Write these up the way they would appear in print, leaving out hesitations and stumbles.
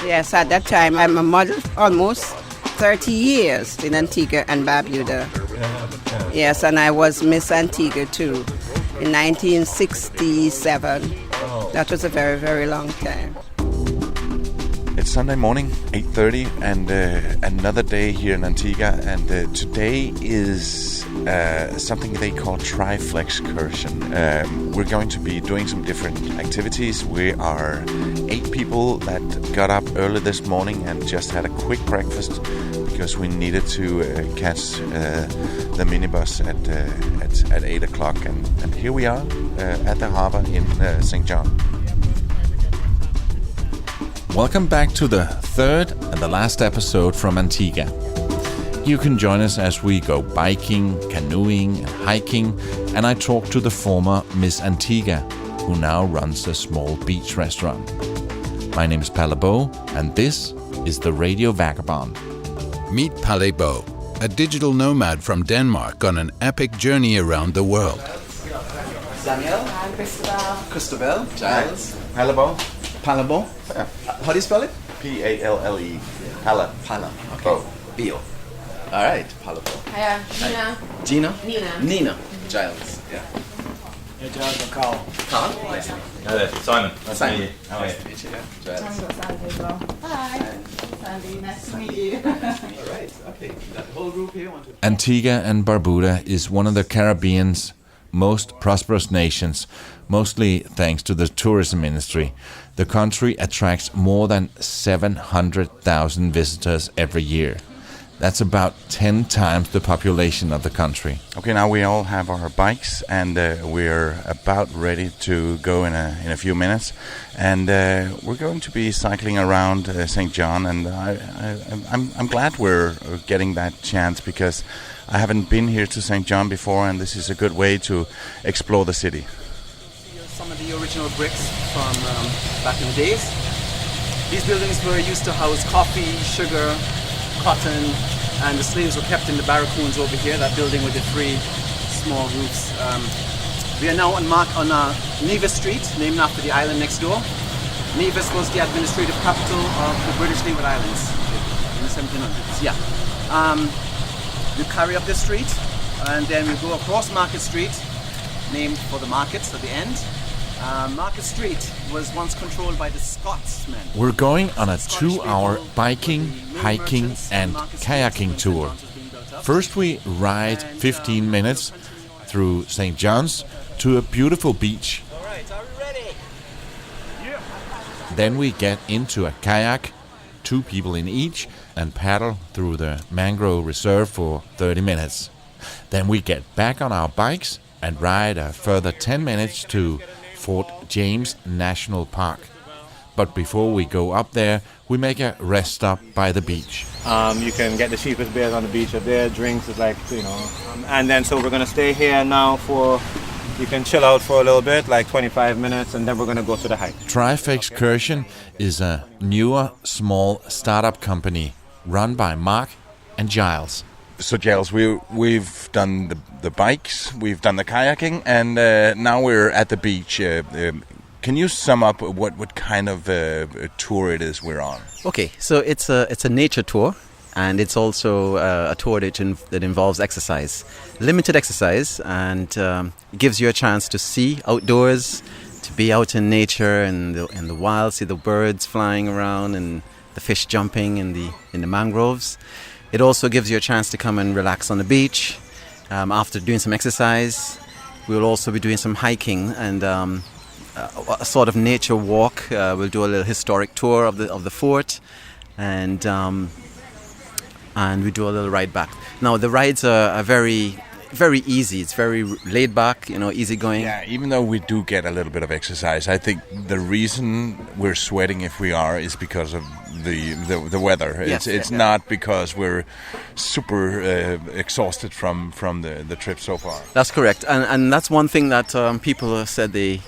Yes, at that time I'm a model almost 30 years in Antigua and Barbuda. Yes, and I was Miss Antigua too in 1967. That was a very, very long time. It's Sunday morning, 8:30, and another day here in Antigua. And today is something they call Triflexcursion. We're going to be doing some different activities. We are 8 people that got up early this morning and just had a quick breakfast because we needed to catch the minibus at 8 o'clock. And here we are at the harbor in St. John. Welcome back to the third and the last episode from Antigua. You can join us as we go biking, canoeing and hiking, and I talk to the former Miss Antigua, who now runs a small beach restaurant. My name is Palle Bo, and this is the Radio Vagabond. Meet Palle Bo, a digital nomad from Denmark on an epic journey around the world. Daniel. Hi, Christabel. Christabel. Giles. Palle Bo. Palle Bo. Yeah. How do you spell it? P-A-L-L-E. Palle. Palle. Okay. Bo. Bio. All right. Palle Bo. Hiya, Gina. Gina. Nina. Nina. Giles. Yeah. Hey, Giles, I'm Carl. Carl. Nice to meet you. Hi there, Simon. Nice Simon. to meet you. How are Nice you? to meet you. Yeah. Giles. Sandy as well. Hi. Sandy, nice to meet you. All right. Okay. That whole group here want to. Antigua and Barbuda is one of the Caribbean's most prosperous nations, mostly thanks to the tourism industry. The country attracts more than 700,000 visitors every year. That's about 10 times the population of the country. Okay, now we all have our bikes, and we're about ready to go in a few minutes. And we're going to be cycling around St. John, and I'm glad we're getting that chance because I haven't been here to St. John before, and this is a good way to explore the city. Some of the original bricks from back in the days. These buildings were used to house coffee, sugar, cotton, and the slaves were kept in the barracoons over here, that building with the 3 small roofs. We are now on Nevis Street, named after the island next door. Nevis was the administrative capital of the British Leeward Islands in the 1700s. Yeah. We carry up this street, and then we go across Market Street, named for the markets at the end. Market Street was once controlled by the Scotsmen. We're going on a 2-hour biking, hiking and kayaking tour. First we ride 15 minutes through St. John's to a beautiful beach. All right, are we ready? Yeah. Then we get into a kayak, 2 people in each, and paddle through the mangrove reserve for 30 minutes. Then we get back on our bikes and ride a further 10 minutes to Fort James National Park. But before we go up there, we make a rest stop by the beach. You can get the cheapest beers on the beach up there. Drinks is like, and then so we're going to stay here now you can chill out for a little bit, like 25 minutes, and then we're going to go to the hike. Triflexcursion is a newer, small startup company run by Mark and Giles. So, Giles, we've done the bikes, we've done the kayaking, and now we're at the beach. Can you sum up what kind of tour it is we're on? Okay, so it's a nature tour, and it's also a tour that involves exercise, limited exercise, and it gives you a chance to see outdoors, to be out in nature and the wild, see the birds flying around and the fish jumping in the mangroves. It also gives you a chance to come and relax on the beach after doing some exercise. We'll also be doing some hiking and a sort of nature walk. We'll do a little historic tour of the fort, and we do a little ride back. Now the rides are very, very easy. It's very laid back, easy going. Yeah, even though we do get a little bit of exercise, I think the reason we're sweating if we are is because of the weather. It's not because we're super exhausted from the trip so far. That's correct, and that's one thing that people have said they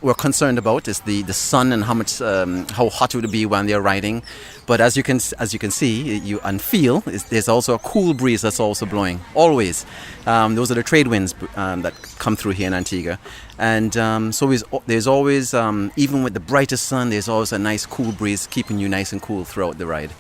we're concerned about is the sun and how hot it would be when they're riding. But as you can see and feel, there's also a cool breeze that's also blowing always. Those are the trade winds that come through here in Antigua, and so there's always, even with the brightest sun, there's always a nice cool breeze keeping you nice and cool throughout the ride.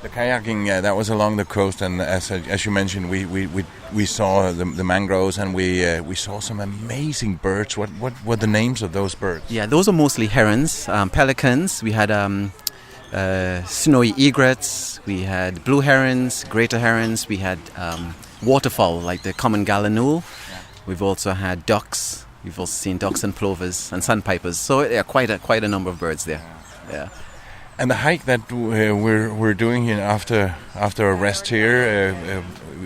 The kayaking, that was along the coast, and as you mentioned, we saw the mangroves, and we saw some amazing birds. What were the names of those birds? Yeah, those are mostly herons, pelicans. We had snowy egrets, we had blue herons, greater herons, we had waterfowl like the common gallinule. Yeah. We've also had ducks. We've also seen ducks and plovers and sandpipers. So yeah, quite a number of birds there. Yeah. And the hike that we're doing here after a rest here,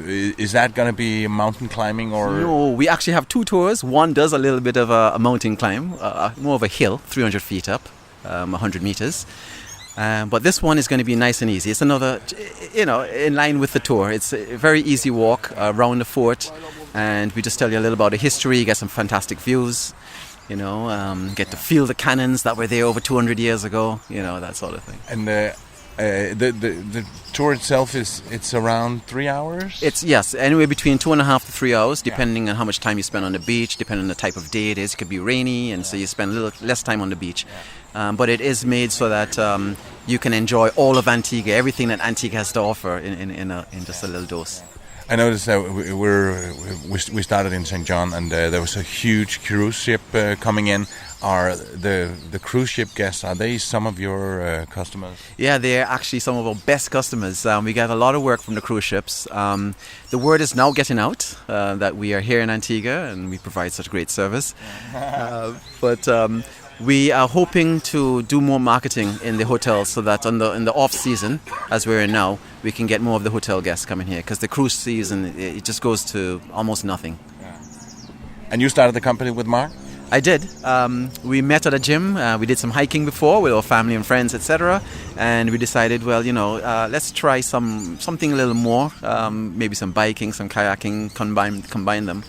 is that going to be mountain climbing or? No, we actually have two tours. One does a little bit of a mountain climb, more of a hill, 300 feet up, 100 meters. But this one is going to be nice and easy. It's another, in line with the tour. It's a very easy walk around the fort, and we just tell you a little about the history, get some fantastic views. Get to feel the cannons that were there over 200 years ago, that sort of thing. And the tour itself it's around 3 hours? It's anywhere between 2.5 to 3 hours, depending on how much time you spend on the beach, depending on the type of day it is. It could be rainy, and so you spend a little less time on the beach. But it is made so that you can enjoy all of Antigua, everything that Antigua has to offer in just a little dose. I noticed that we started in St. John, and there was a huge cruise ship coming in. Are the cruise ship guests, are they some of your customers? Yeah, they're actually some of our best customers. We get a lot of work from the cruise ships. The word is now getting out that we are here in Antigua and we provide such great service. But we are hoping to do more marketing in the hotels so that in the off season, as we're in now, we can get more of the hotel guests coming here, because the cruise season, it just goes to almost nothing. Yeah. And you started the company with Mark? I did. We met at a gym. We did some hiking before with our family and friends, etc. And we decided, let's try something a little more. Maybe some biking, some kayaking, combine them,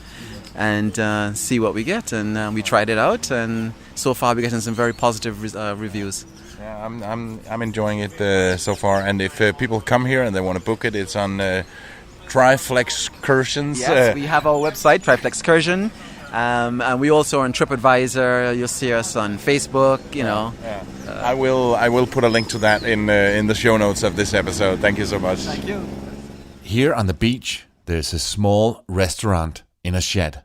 and see what we get. And we tried it out, and so far we're getting some very positive reviews. Yeah, I'm enjoying it so far. And if people come here and they want to book it, it's on Triflex Excursions. Yes, we have our website, Triflex Excursion. And we also are on TripAdvisor. You'll see us on Facebook. Yeah. I will put a link to that in the show notes of this episode. Thank you so much. Thank you. Here on the beach, there's a small restaurant in a shed.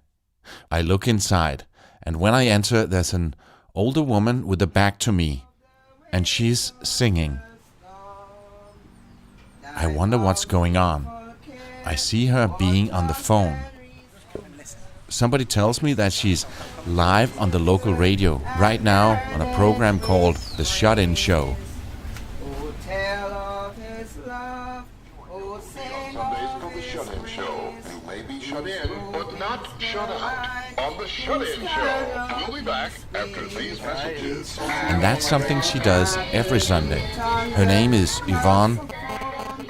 I look inside, and when I enter, there's an older woman with a back to me, and she's singing. I wonder what's going on. I see her being on the phone. Somebody tells me that she's live on the local radio right now on a program called The Shut-In Show. Sundays for The Shut-In Show. You may be shut in, but not shut out. On The Shut-In Show. We'll be back after these messages. And that's something she does every Sunday. Her name is Yvonne,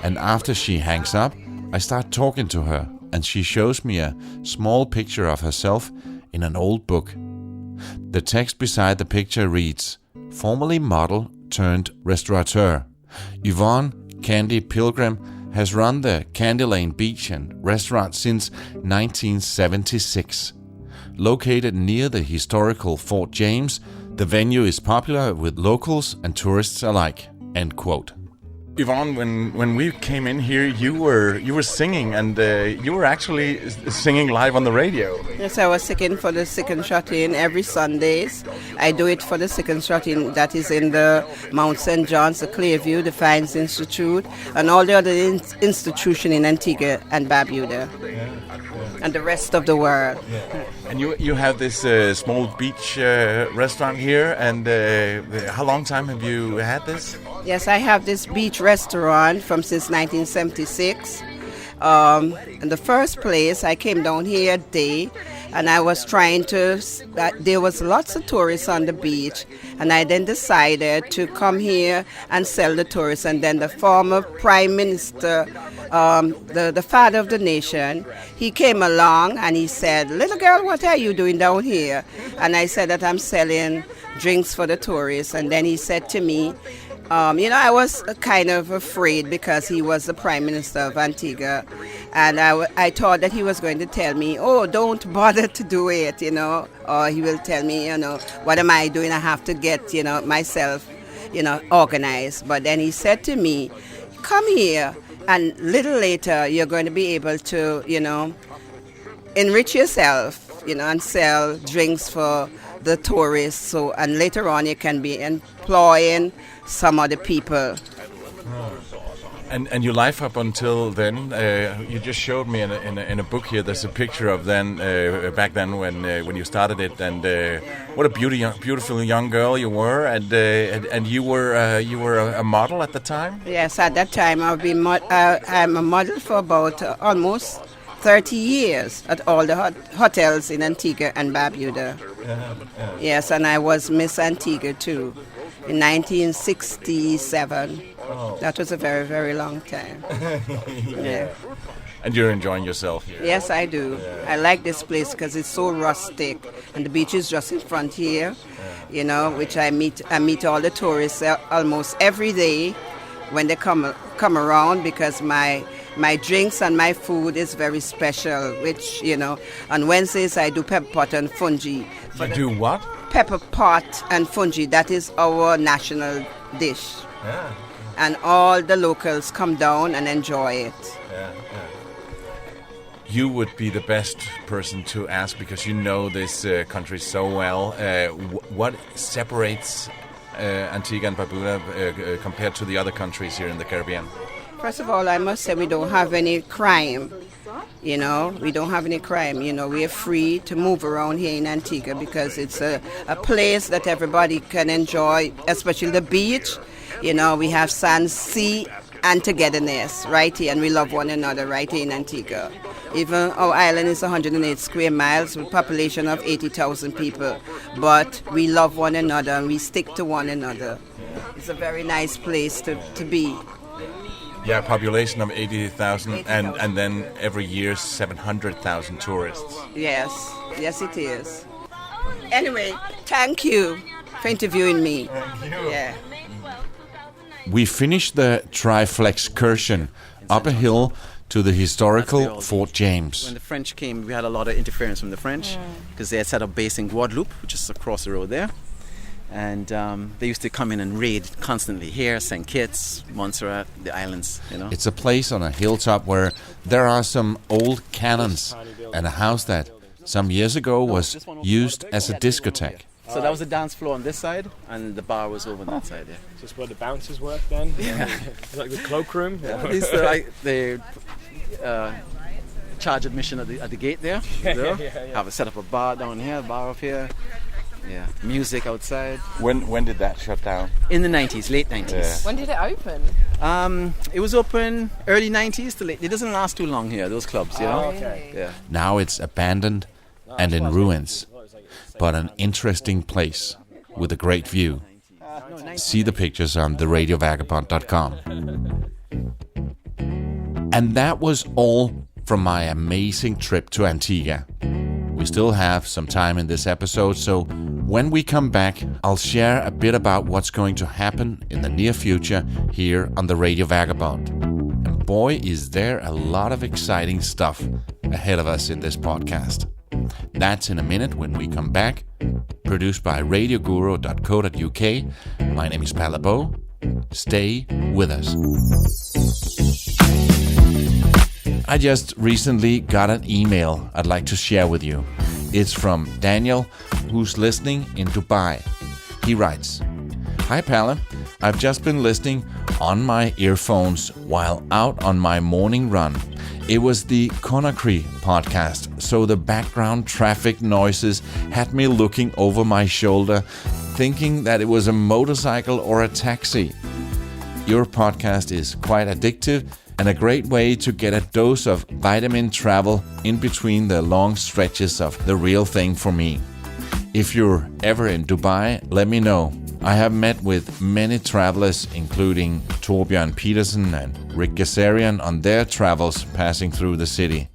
and after she hangs up, I start talking to her, and she shows me a small picture of herself in an old book. The text beside the picture reads, "Formerly model turned restaurateur. Yvonne Candy Pilgrim has run the Candy Lane Beach and Restaurant since 1976. Located near the historical Fort James, the venue is popular with locals and tourists alike." End quote. Yvonne, when we came in here, you were singing, and you were actually singing live on the radio. Yes, I was singing for the Second Shut-In every Sundays. I do it for the Second Shut-In that is in the Mount St. John's, the Clearview, the Fines Institute, and all the other institutions in Antigua and Barbuda, and the rest of the world. Yeah. And you have this small beach restaurant here, and how long time have you had this? Yes, I have this beach restaurant since 1976. In the first place, I came down here a day, and I was trying to, there was lots of tourists on the beach, and I then decided to come here and sell the tourists. And then the former Prime Minister, the father of the nation, he came along and he said, "Little girl, what are you doing down here?" And I said that I'm selling drinks for the tourists. And then he said to me, I was kind of afraid because he was the Prime Minister of Antigua, and I thought that he was going to tell me, "Oh, don't bother to do it," or he will tell me, "What am I doing? I have to get, myself, organized." But then he said to me, "Come here, and little later you're going to be able to, enrich yourself, and sell drinks for the tourists. So, and later on you can be employing some other people." And your life up until then, you just showed me in a book here. There's a picture of then back then when you started it, and what a beautiful young girl you were, and you were a model at the time. Yes, at that time I'm a model for about almost 30 years at all the hotels in Antigua and Barbuda. Yes, and I was Miss Antigua too in 1967. Oh. That was a very, very long time. Yeah. And you're enjoying yourself here? Yes, I do. Yeah. I like this place because it's so rustic, and the beach is just in front here, which I meet all the tourists almost every day when they come around, because my drinks and my food is very special, which, on Wednesdays I do pepper pot and fungi. You do what? Pepper pot and fungi. That is our national dish. Yeah. And all the locals come down and enjoy it. Yeah. You would be the best person to ask, because you know this country so well. What separates Antigua and Barbuda compared to the other countries here in the Caribbean? First of all, I must say we don't have any crime. We don't have any crime. We are free to move around here in Antigua because it's a place that everybody can enjoy, especially the beach. We have sand, sea, and togetherness right here, and we love one another right here in Antigua. Even our island is 108 square miles with a population of 80,000 people, but we love one another and we stick to one another. It's a very nice place to be. Yeah, population of 80,000 and then every year 700,000 tourists. Yes, it is. Anyway, thank you for interviewing me. Thank you. Yeah. We finished the Triflexcursion up a hill to the historical Fort James. When the French came, we had a lot of interference from the French because they had set up base in Guadeloupe, which is across the road there. And they used to come in and raid constantly here, St. Kitts, Montserrat, the islands, It's a place on a hilltop where there are some old cannons and a house that some years ago was used as a discotheque. So that was the dance floor on this side, and the bar was over on that side, yeah. Is this where the bouncers work then? Yeah. Like the cloakroom? Yeah. They charge admission at the gate there. Have set up a bar down here, a bar up here. Yeah, music outside. When did that shut down? In the 90s, late 90s. Yeah. When did it open? It was open early 90s to late. It doesn't last too long here, those clubs, Okay. Yeah. Now it's abandoned and in ruins, but an interesting place with a great view. See the pictures on theradiovagabond.com. And that was all from my amazing trip to Antigua. We still have some time in this episode, so when we come back, I'll share a bit about what's going to happen in the near future here on the Radio Vagabond. And boy, is there a lot of exciting stuff ahead of us in this podcast. That's in a minute when we come back. Produced by radioguru.co.uk. My name is Palabo. Stay with us. I just recently got an email I'd like to share with you. It's from Daniel, who's listening in Dubai. He writes, "Hi Pala, I've just been listening on my earphones while out on my morning run. It was the Conakry podcast, so the background traffic noises had me looking over my shoulder, thinking that it was a motorcycle or a taxi. your podcast is quite addictive and a great way to get a dose of vitamin travel in between the long stretches of the real thing for me. If you're ever in Dubai, let me know. I have met with many travelers, including Torbjørn Petersen and Rick Gazarian, on their travels passing through the city.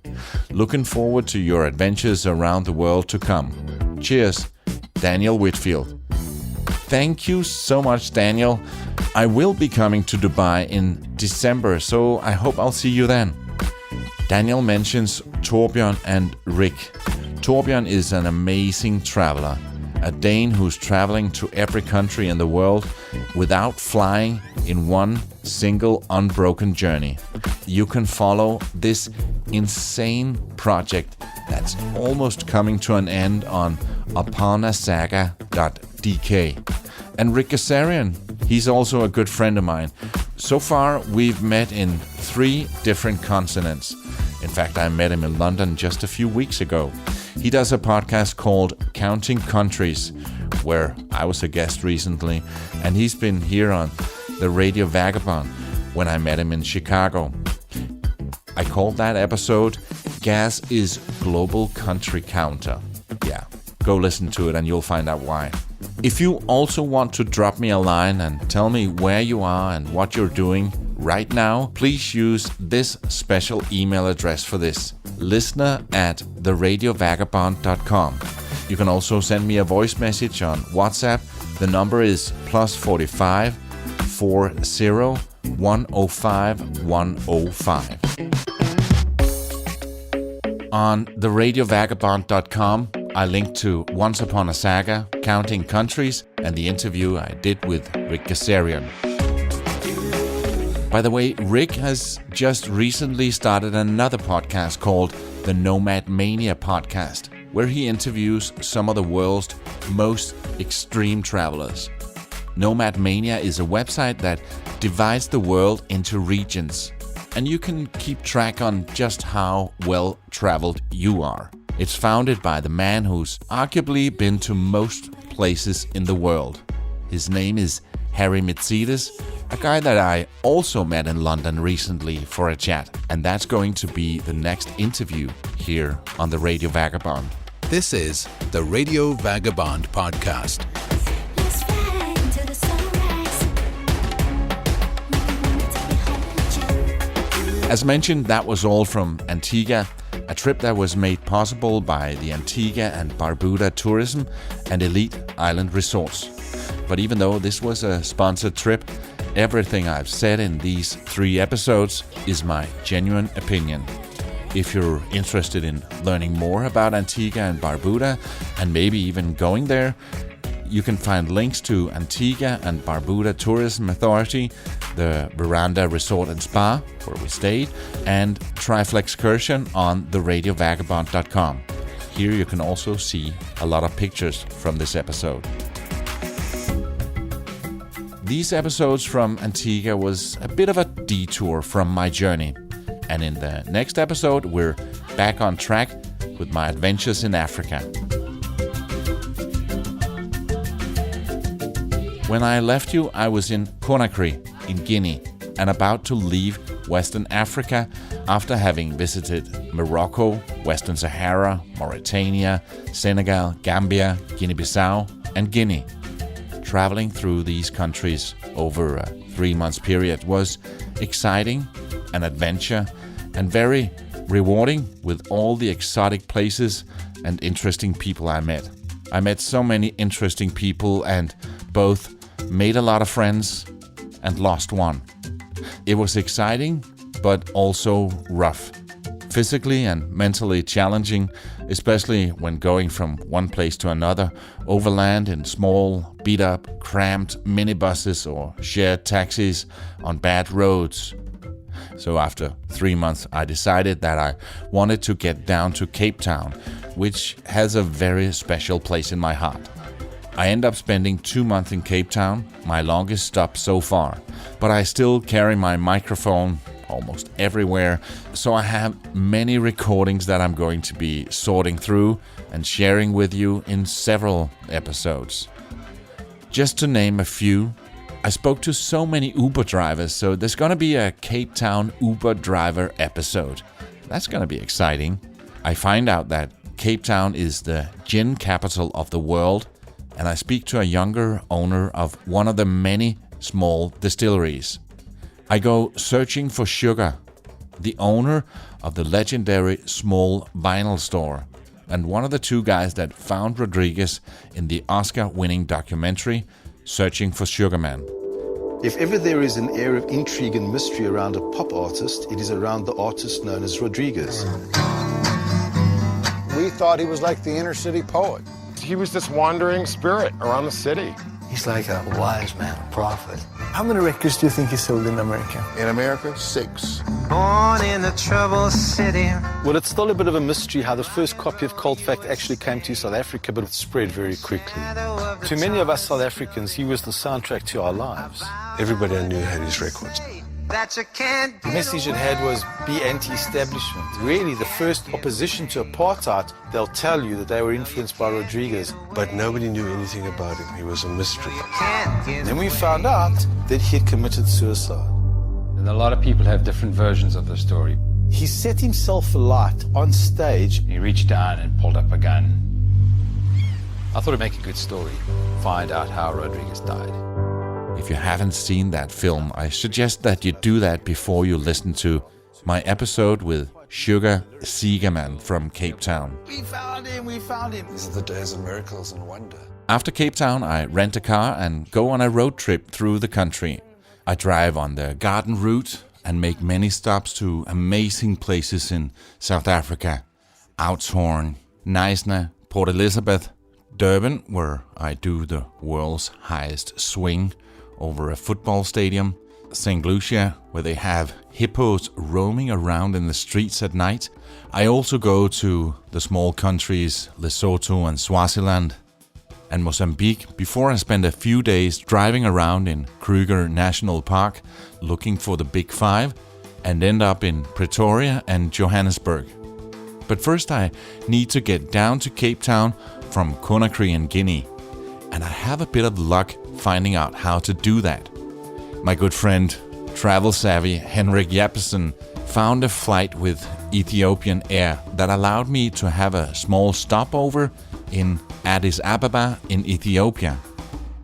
Looking forward to your adventures around the world to come. Cheers, Daniel Whitfield. Thank you so much, Daniel. I will be coming to Dubai in December, so I hope I'll see you then. Daniel mentions Torbjørn and Rick. Torbjørn is an amazing traveler, a Dane who's traveling to every country in the world without flying in one single unbroken journey. You can follow this insane project that's almost coming to an end on aparnasaga.dk. And Rick Gazarian, he's also a good friend of mine. So far, we've met in 3 different continents. In fact, I met him in London just a few weeks ago. He does a podcast called Counting Countries, where I was a guest recently, and he's been here on the Radio Vagabond when I met him in Chicago. I called that episode Gas is Global Country Counter. Yeah, go listen to it and you'll find out why. If you also want to drop me a line and tell me where you are and what you're doing right now, please use this special email address for this: listener@theradiovagabond.com. You can also send me a voice message on WhatsApp. The number is +45 40 105 105. On theradiovagabond.com, I link to Once Upon a Saga, Counting Countries, and the interview I did with Rick Gazarian. By the way, Rick has just recently started another podcast called the Nomad Mania Podcast, where he interviews some of the world's most extreme travelers. Nomad Mania is a website that divides the world into regions, and you can keep track on just how well traveled you are. It's founded by the man who's arguably been to most places in the world. His name is Harry Mitsides, a guy that I also met in London recently for a chat, and that's going to be the next interview here on the Radio Vagabond. This is the Radio Vagabond Podcast. As mentioned, that was all from Antigua, a trip that was made possible by the Antigua and Barbuda Tourism and Elite Island Resorts. But even though this was a sponsored trip, everything I've said in these 3 episodes is my genuine opinion. If you're interested in learning more about Antigua and Barbuda, and maybe even going there, you can find links to Antigua and Barbuda Tourism Authority, the Veranda Resort and Spa, where we stayed, and Triflexcursion on theradiovagabond.com. Here you can also see a lot of pictures from this episode. These episodes from Antigua was a bit of a detour from my journey. And in the next episode, we're back on track with my adventures in Africa. When I left you, I was in Conakry, in Guinea, and about to leave Western Africa after having visited Morocco, Western Sahara, Mauritania, Senegal, Gambia, Guinea-Bissau, and Guinea. Traveling through these countries over a 3-month period was exciting, an adventure, and very rewarding with all the exotic places and interesting people I met. I met so many interesting people and both made a lot of friends and lost one. It was exciting, but also rough. Physically and mentally challenging, especially when going from one place to another, overland in small, beat-up, cramped minibuses or shared taxis on bad roads. So after 3 months, I decided that I wanted to get down to Cape Town, which has a very special place in my heart. I end up spending 2 months in Cape Town, my longest stop so far, but I still carry my microphone almost everywhere, so I have many recordings that I'm going to be sorting through and sharing with you in several episodes. Just to name a few, I spoke to so many Uber drivers, so there's gonna be a Cape Town Uber driver episode. That's gonna be exciting. I find out that Cape Town is the gin capital of the world, and I speak to a younger owner of one of the many small distilleries. I go searching for Sugar, the owner of the legendary small vinyl store, and one of the two guys that found Rodriguez in the Oscar-winning documentary Searching for Sugar Man. If ever there is an air of intrigue and mystery around a pop artist, it is around the artist known as Rodriguez. We thought he was like the inner city poet. He was this wandering spirit around the city. He's like a wise man, a prophet. How many records do you think he sold in America? In America, 6. Born in the troubled city. Well, it's still a bit of a mystery how the first copy of Cold Fact actually came to South Africa, but it spread very quickly. To many of us South Africans, he was the soundtrack to our lives. Everybody I knew had his records. That you can't The message it had was be anti-establishment. Really, the first opposition to apartheid, they'll tell you that they were influenced by Rodriguez. But nobody knew anything about him. He was a mystery. Then we found out that he had committed suicide. And a lot of people have different versions of the story. He set himself alight on stage. He reached down and pulled up a gun. I thought it'd make a good story. Find out how Rodriguez died. If you haven't seen that film, I suggest that you do that before you listen to my episode with Sugar Siegerman from Cape Town. We found him, we found him. These are the days of miracles and wonder. After Cape Town, I rent a car and go on a road trip through the country. I drive on the Garden Route and make many stops to amazing places in South Africa. Oudtshoorn, Knysna, Port Elizabeth, Durban, where I do the world's highest swing over a football stadium, St. Lucia, where they have hippos roaming around in the streets at night. I also go to the small countries Lesotho and Swaziland and Mozambique before I spend a few days driving around in Kruger National Park looking for the Big Five and end up in Pretoria and Johannesburg. But first I need to get down to Cape Town from Conakry in Guinea, and I have a bit of luck finding out how to do that. My good friend, travel-savvy Henrik Jeppesen, found a flight with Ethiopian Air that allowed me to have a small stopover in Addis Ababa in Ethiopia.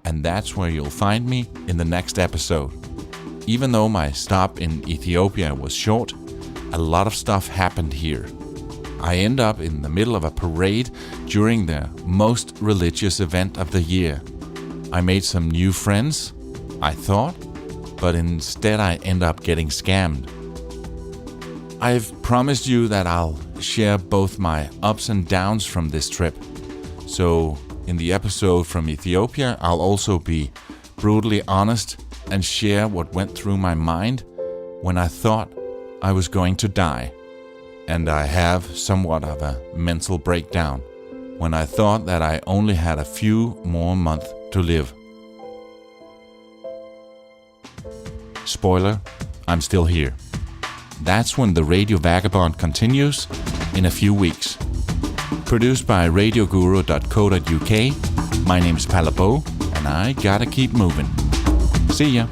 And that's where you'll find me in the next episode. Even though my stop in Ethiopia was short, a lot of stuff happened here. I end up in the middle of a parade during the most religious event of the year. I made some new friends, I thought, but instead I end up getting scammed. I've promised you that I'll share both my ups and downs from this trip. So in the episode from Ethiopia, I'll also be brutally honest and share what went through my mind when I thought I was going to die. And I have somewhat of a mental breakdown when I thought that I only had a few more months to live. Spoiler, I'm still here. That's when the Radio Vagabond continues in a few weeks. Produced by radioguru.co.uk, my name is Palabo, and I gotta keep moving. See ya.